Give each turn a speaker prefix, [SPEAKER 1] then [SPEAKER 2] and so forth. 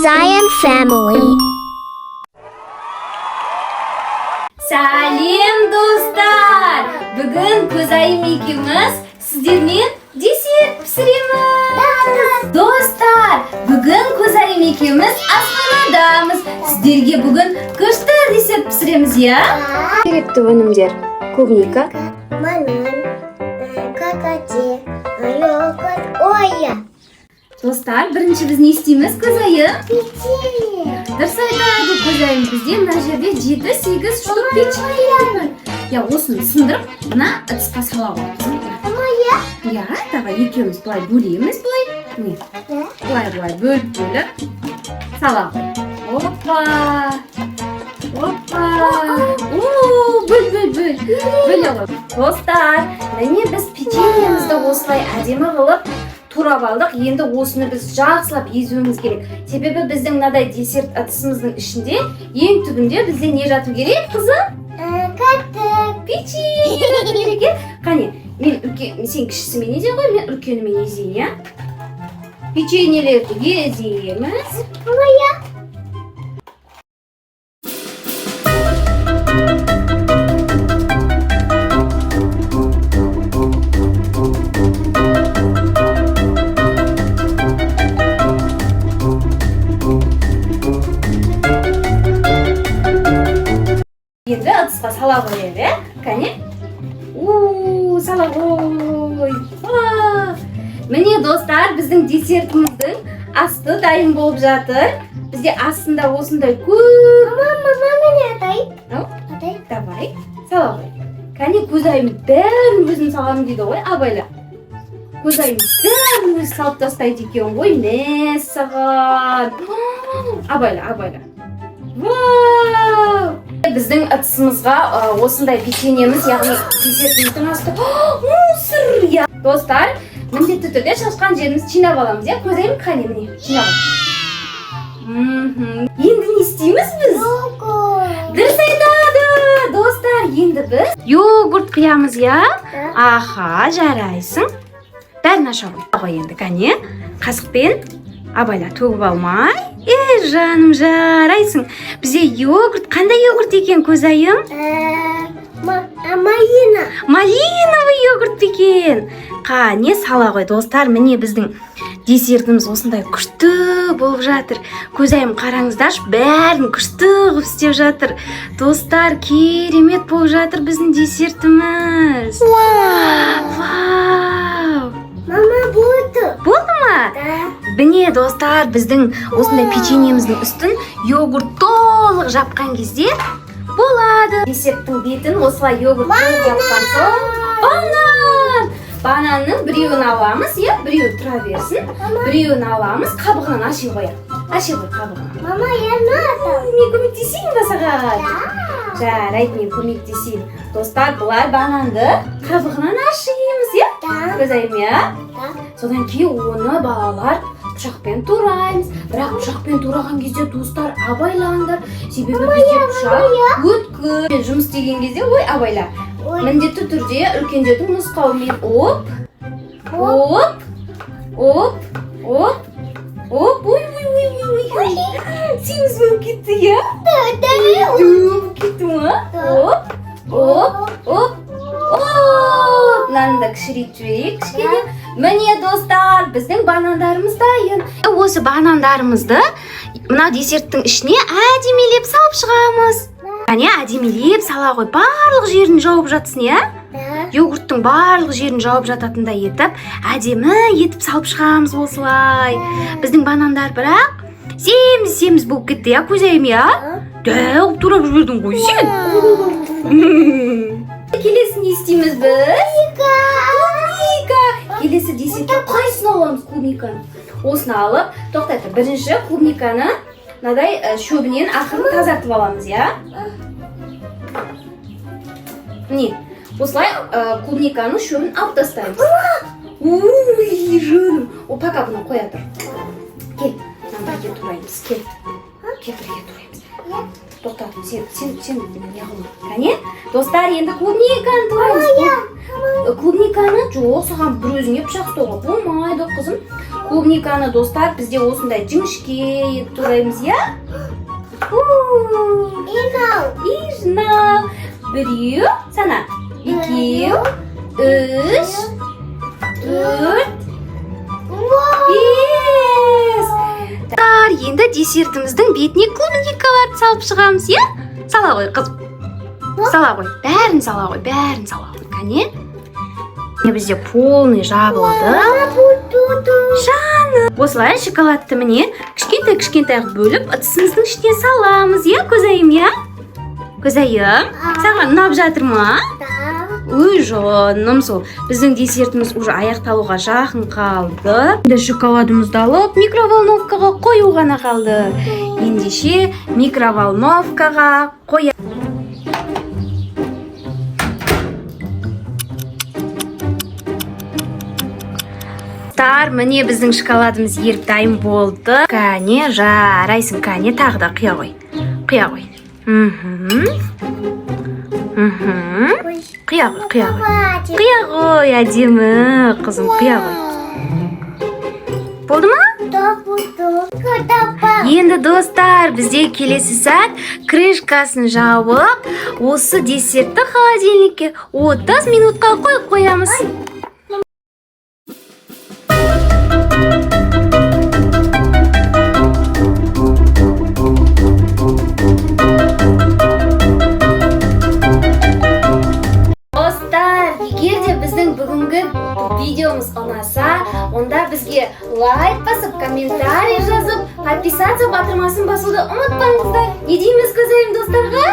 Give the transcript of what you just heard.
[SPEAKER 1] Zion family.
[SPEAKER 2] Сәлем достар! Бүгін Көзайым екеуміз сіздермен десерт пісіреміз. Достар, бүгін Көзайым екеуміз асханадамыз. Сіздерге бүгін күшті десерт пісіреміз, я? Керекті өнімдер: клубника,
[SPEAKER 1] Банан, какао, йогурт, оя.
[SPEAKER 2] Достар, бірінші біз не істейміз, Көзайым?
[SPEAKER 1] Печенье.
[SPEAKER 2] Дұрыс айтады, Көзайым, бізде мына жерде 7-8 штук печенье бар. Я осыны сындырып, мына ыдысқа сала қоямыз.
[SPEAKER 1] Моя.
[SPEAKER 2] Я, давай екеуміз былай бөлеміз, былай. Не? Былай бөліп сала қой. Опа! Бөл. Бөле ғой. Достар, міне біз печеньемізді осылай әдемі қылып турап алдық. Енді осыны біз жақсылап езуіміз керек. Себебі біздің мынадай десерт ыдысымыздың ішінде ең түбінде бізде не жату керек, қызым?
[SPEAKER 1] Катық.
[SPEAKER 2] Печенье жату керек. Қане, сен кішісімен езе ғой, мен үлкенімен езейін, я? Печеньелерді еземіз.
[SPEAKER 1] Моя.
[SPEAKER 2] Енді ыдысқа сала қояды, кәне? Сала қой. Міне достар, біздің десертіміздің асты дайын болып жатыр. Бізде астында осындай көп.
[SPEAKER 1] Мама, мені атай.
[SPEAKER 2] Атай, давай, сала қой. Кәне, Көзайым бәрін өзім саламын дейді ғой, абайла. Көзайым бәрін өзі салып тастайды екен ғой, мәссаған. Абайла. Вау! Біздің ыдысымызға осындай печеньеміз, яғни десертіміздің асты. Мусор! Достар, міндетті түрде шашқан жеріміз жинап аламыз, я? Көзайым, қане, міне, жинап аламыз. Енді не істейміз біз?
[SPEAKER 1] Йогурт.
[SPEAKER 2] Дұрыс айтады! Достар, енді біз йогурт құямыз, я? Аха, жарайсың. Бәрін аша қой енді, кәне? Қасықпен абайла төгіп алмай. Жаным, жарайсың. Бізде йогурт, қандай йогурт екен, Көзайым?
[SPEAKER 1] Малина.
[SPEAKER 2] Малиновый йогурт екен. Қане, сала ғой, достар, міне біздің десертіміз осындай күшті болып жатыр. Көзайым, қараңыздаршы, бәрін күшті қылып істеп жатыр. Достар, керемет болып жатыр біздің десертіміз. Вау!
[SPEAKER 1] Мама, болды.
[SPEAKER 2] Болды ма? Міне достар, біздің осындай печеньеміздің үстін йогурт толық жапқан кезде болады. Десерттің бетін осылай йогурт толық жапқан соң бананның біреуін аламыз, я? Біреуі тұра берсін. Біреуін аламыз, қабығынан аши қояйық. Аши қой қабығынан.
[SPEAKER 1] Мама, я надо.
[SPEAKER 2] Мен көмектесейін ба саған? Жарайды, мен көмектесейін. Достар, бұлай бананды қабығынан ашимыз, я? Көзайым, я? Содан кейін оны балалар пышақпен тураймыз. Бірақ пышақпен тураған кезде достар, абайлаңдар. Себебі бізде пышақ өткір. Мен жұмыс істеген кезде, ой, абайла. Міндетті түрде үлкендердің нұсқауымен ой. Семіз болып кетті, я? Болып кетті ма? Мынаны да кішірейіп жіберейік кішкене. Міне достар, біздің банандарымыз дайын. Осы банандарымызды мына десерттің ішіне әдемелеп салып шығамыз. Кәне, әдемелеп сала ғой, барлық жерін жауып жатсын, я? Йогурттың барлық жерін жауып жататындай етіп, әдемі етіп салып шығамыз осылай. Біздің банандар бірақ семіз болып кетті, я, Көзайым, я? Дәу турап жібердің ғой сен. Келесі не істейміз біз? Клубника. Келесі десертке қайсыны аламыз, клубниканы? Осыны алып, тоқтайды. Бірінші клубниканы мынадай шөбінен ақырын тазартып аламыз, я? Міне, осылай клубниканың шөбін алып тастаймыз. Ой, жаным. О, пока бұны қоя тұр. Кел, бірге тураймыз, кел. Бірге тураймыз. Тоқта, сен неғылма. Кәне, достар, енді клубниканы тураймыз. Клубниканы жоқ, саған бір өзіңе пышақ ұстауға болмайды, қызым. клубниканы достар бізде осындай жіңішке етіп тураймыз, иә? Ижнал. Біреу, сана. Екеу, үш, төрт, бес. Енді десертіміздің бетіне клубникаларды салып шығамыз, иә? Сала ғой, қызым. Сала ғой, бәрін сала ғой, кәне. Бізде полный жабылды. Жаны. Осылай шоколадты міне кішкентай бөліп ыдысымыздың ішіне саламыз, иә, көзайым, иә? Көзайым, саған ұнап жатыр ма? Ой, жаным, сол. Біздің десертіміз уже аяқталуға жақын қалды. Енді шоколадымызды алып микроволновкаға қою ғана қалды. Ендеше микроволновкаға қоя. Міне біздің шоколадымыз еріп дайын болды. Кәне, жарайсың, кәне, тағы да құя ғой. Құя ғой, әдемі, қызым, құя ғой. Болды ма? Енді достар, бізде келесі сәт крышкасын жауып, осы десертті холодильникке 30 минутқа қойып қоямыз. Видеомыз ұнаса, онда бізге лайк басып, комментарий жазып, подписаться батырмасын басуды ұмытпаңыздар. Не дейміз көзайым достарға?